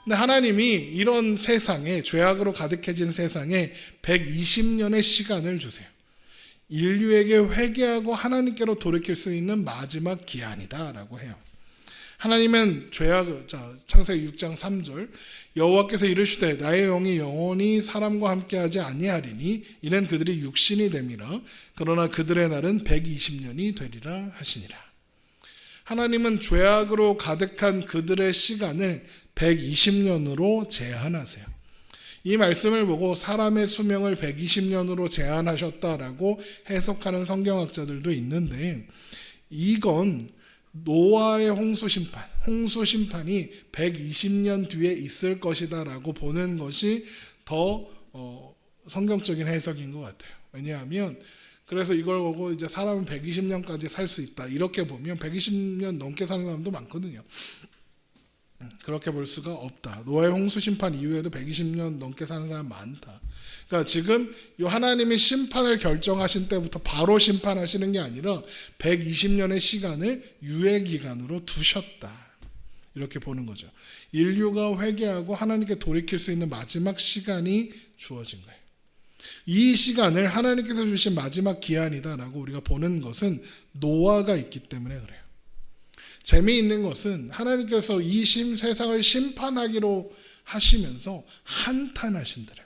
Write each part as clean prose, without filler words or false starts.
근데 하나님이 이런 세상에, 죄악으로 가득해진 세상에 120년의 시간을 주세요. 인류에게 회개하고 하나님께로 돌이킬 수 있는 마지막 기한이다 라고 해요. 하나님은 창세기 6장 3절, 여호와께서 이르시되 나의 영이 영원히 사람과 함께하지 아니하리니 이는 그들이 육신이 됨이라. 그러나 그들의 날은 120년이 되리라 하시니라. 하나님은 죄악으로 가득한 그들의 시간을 120년으로 제한하세요. 이 말씀을 보고 사람의 수명을 120년으로 제한하셨다라고 해석하는 성경학자들도 있는데, 이건 노아의 홍수 심판이 120년 뒤에 있을 것이다라고 보는 것이 더 성경적인 해석인 것 같아요. 왜냐하면 그래서 이걸 보고 이제 사람은 120년까지 살 수 있다 이렇게 보면 120년 넘게 사는 사람도 많거든요. 그렇게 볼 수가 없다. 노아의 홍수 심판 이후에도 120년 넘게 사는 사람 많다. 그러니까 지금 이 하나님이 심판을 결정하신 때부터 바로 심판하시는 게 아니라 120년의 시간을 유예 기간으로 두셨다. 이렇게 보는 거죠. 인류가 회개하고 하나님께 돌이킬 수 있는 마지막 시간이 주어진 거예요. 이 시간을 하나님께서 주신 마지막 기한이다라고 우리가 보는 것은 노아가 있기 때문에 그래요. 재미있는 것은 하나님께서 이 세상을 심판하기로 하시면서 한탄하신다고요.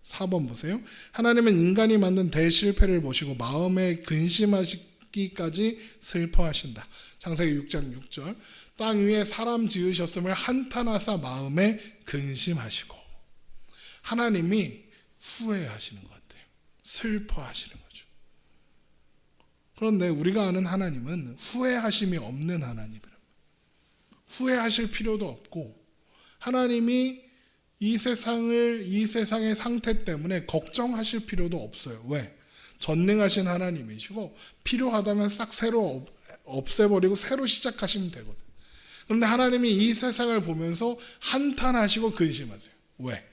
4번 보세요. 하나님은 인간이 만든 대실패를 보시고 마음에 근심하시기까지 슬퍼하신다. 창세기 6장 6절. 땅 위에 사람 지으셨음을 한탄하사 마음에 근심하시고. 하나님이 후회하시는 것 같아요. 슬퍼하시는 거죠. 그런데 우리가 아는 하나님은 후회하심이 없는 하나님이랍니다. 후회하실 필요도 없고, 하나님이 이 세상의 상태 때문에 걱정하실 필요도 없어요. 왜? 전능하신 하나님이시고 필요하다면 싹 새로 없애버리고 새로 시작하시면 되거든. 그런데 하나님이 이 세상을 보면서 한탄하시고 근심하세요. 왜?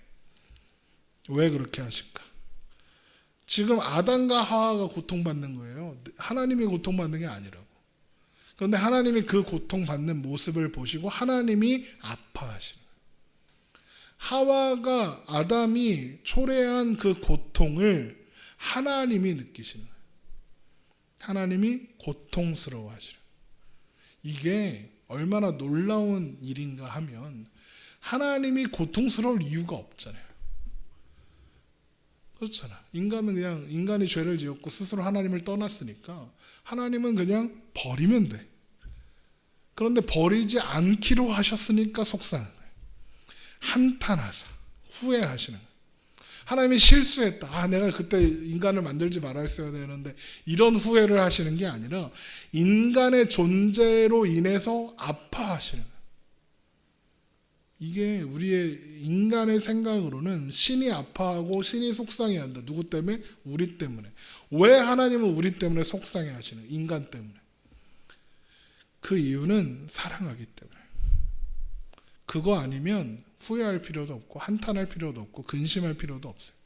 왜 그렇게 하실까? 지금 아담과 하와가 고통받는 거예요. 하나님이 고통받는 게 아니라고. 그런데 하나님이 그 고통받는 모습을 보시고 하나님이 아파하시는 거예요. 하와가 아담이 초래한 그 고통을 하나님이 느끼시는 거예요. 하나님이 고통스러워하시는 거예요. 이게 얼마나 놀라운 일인가 하면 하나님이 고통스러울 이유가 없잖아요. 그렇잖아. 인간이 죄를 지었고 스스로 하나님을 떠났으니까 하나님은 그냥 버리면 돼. 그런데 버리지 않기로 하셨으니까 속상한 거예요. 한탄하사 후회하시는 거예요. 하나님이 실수했다. 내가 그때 인간을 만들지 말았어야 되는데 이런 후회를 하시는 게 아니라 인간의 존재로 인해서 아파하시는 거예요. 이게 우리의 인간의 생각으로는 신이 아파하고 신이 속상해한다. 누구 때문에? 우리 때문에. 왜 하나님은 우리 때문에 속상해하시는 거예요? 인간 때문에. 그 이유는 사랑하기 때문에. 그거 아니면 후회할 필요도 없고 한탄할 필요도 없고 근심할 필요도 없어요.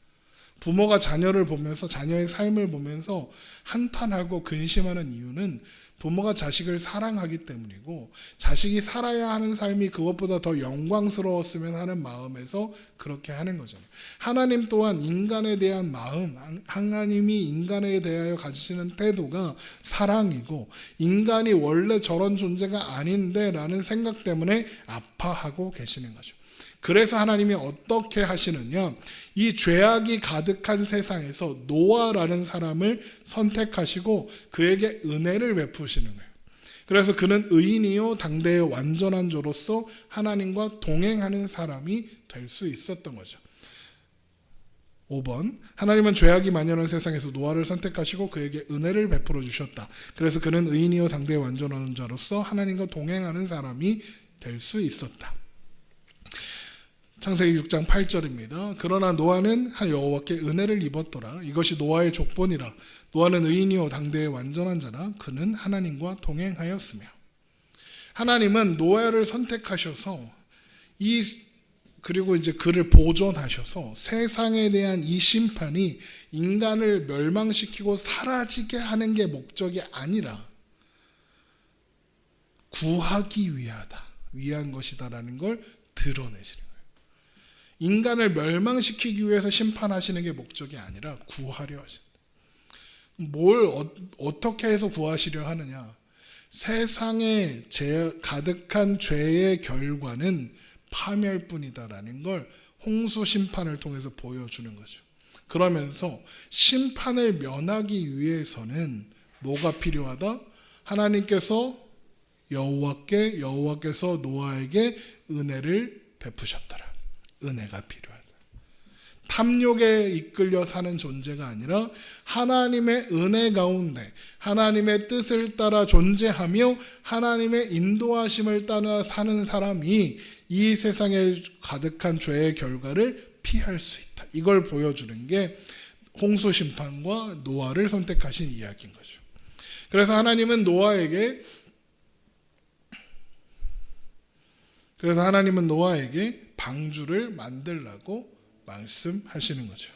부모가 자녀를 보면서 자녀의 삶을 보면서 한탄하고 근심하는 이유는 부모가 자식을 사랑하기 때문이고 자식이 살아야 하는 삶이 그것보다 더 영광스러웠으면 하는 마음에서 그렇게 하는 거잖아요. 하나님 또한 인간에 대한 마음, 하나님이 인간에 대하여 가지시는 태도가 사랑이고 인간이 원래 저런 존재가 아닌데 라는 생각 때문에 아파하고 계시는 거죠. 그래서 하나님이 어떻게 하시느냐, 이 죄악이 가득한 세상에서 노아라는 사람을 선택하시고 그에게 은혜를 베푸시는 거예요. 그래서 그는 의인이요 당대의 완전한 자로서 하나님과 동행하는 사람이 될 수 있었던 거죠. 5번, 하나님은 죄악이 만연한 세상에서 노아를 선택하시고 그에게 은혜를 베풀어 주셨다. 그래서 그는 의인이요 당대의 완전한 자로서 하나님과 동행하는 사람이 될 수 있었다. 창세기 6장 8절입니다. 그러나 노아는 한 여호와께 은혜를 입었더라. 이것이 노아의 족본이라. 노아는 의인이요 당대의 완전한 자라. 그는 하나님과 동행하였으며. 하나님은 노아를 선택하셔서 그리고 이제 그를 보존하셔서 세상에 대한 이 심판이 인간을 멸망시키고 사라지게 하는 게 목적이 아니라 구하기 위한 것이다라는 걸 드러내시는 거예요. 인간을 멸망시키기 위해서 심판하시는 게 목적이 아니라 구하려 하신다. 뭘 어떻게 해서 구하시려 하느냐? 세상에 가득한 죄의 결과는 파멸뿐이다라는 걸 홍수 심판을 통해서 보여주는 거죠. 그러면서 심판을 면하기 위해서는 뭐가 필요하다? 하나님께서 여호와께서 노아에게 은혜를 베푸셨더라. 은혜가 필요하다. 탐욕에 이끌려 사는 존재가 아니라 하나님의 은혜 가운데 하나님의 뜻을 따라 존재하며 하나님의 인도하심을 따라 사는 사람이 이 세상에 가득한 죄의 결과를 피할 수 있다. 이걸 보여주는 게 홍수 심판과 노아를 선택하신 이야기인 거죠. 그래서 하나님은 노아에게 방주를 만들라고 말씀하시는 거죠.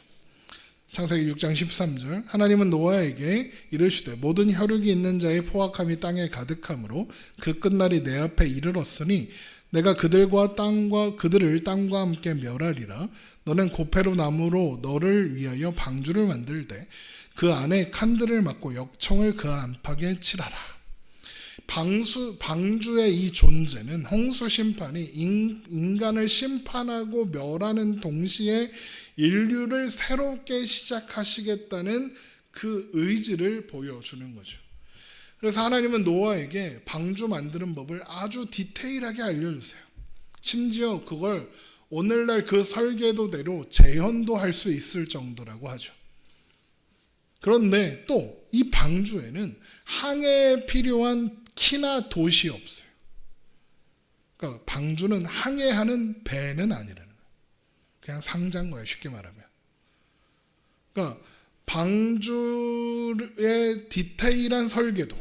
창세기 6장 13절 하나님은 노아에게 이르시되 모든 혈육이 있는 자의 포악함이 땅에 가득함으로 그 끝날이 내 앞에 이르렀으니 내가 그들을 땅과 함께 멸하리라. 너는 고페로 나무로 너를 위하여 방주를 만들되 그 안에 칸들을 막고 역청을 그 안팎에 칠하라. 방주의 이 존재는 홍수 심판이 인간을 심판하고 멸하는 동시에 인류를 새롭게 시작하시겠다는 그 의지를 보여주는 거죠. 그래서 하나님은 노아에게 방주 만드는 법을 아주 디테일하게 알려주세요. 심지어 그걸 오늘날 그 설계도대로 재현도 할 수 있을 정도라고 하죠. 그런데 또 이 방주에는 항해에 필요한 키나 돛이 없어요. 그러니까 방주는 항해하는 배는 아니라는 거예요. 그냥 상자인 거예요. 쉽게 말하면. 그러니까 방주의 디테일한 설계도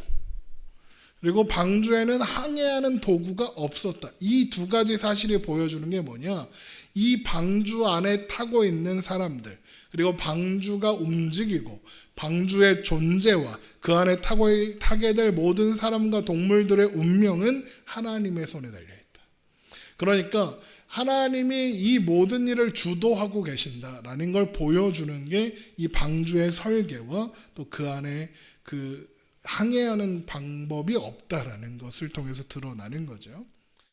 그리고 방주에는 항해하는 도구가 없었다. 이 두 가지 사실이 보여주는 게 뭐냐? 이 방주 안에 타고 있는 사람들 그리고 방주가 움직이고 방주의 존재와 그 안에 타게 될 모든 사람과 동물들의 운명은 하나님의 손에 달려있다. 그러니까 하나님이 이 모든 일을 주도하고 계신다라는 걸 보여주는 게 이 방주의 설계와 또 그 안에 그 항해하는 방법이 없다라는 것을 통해서 드러나는 거죠.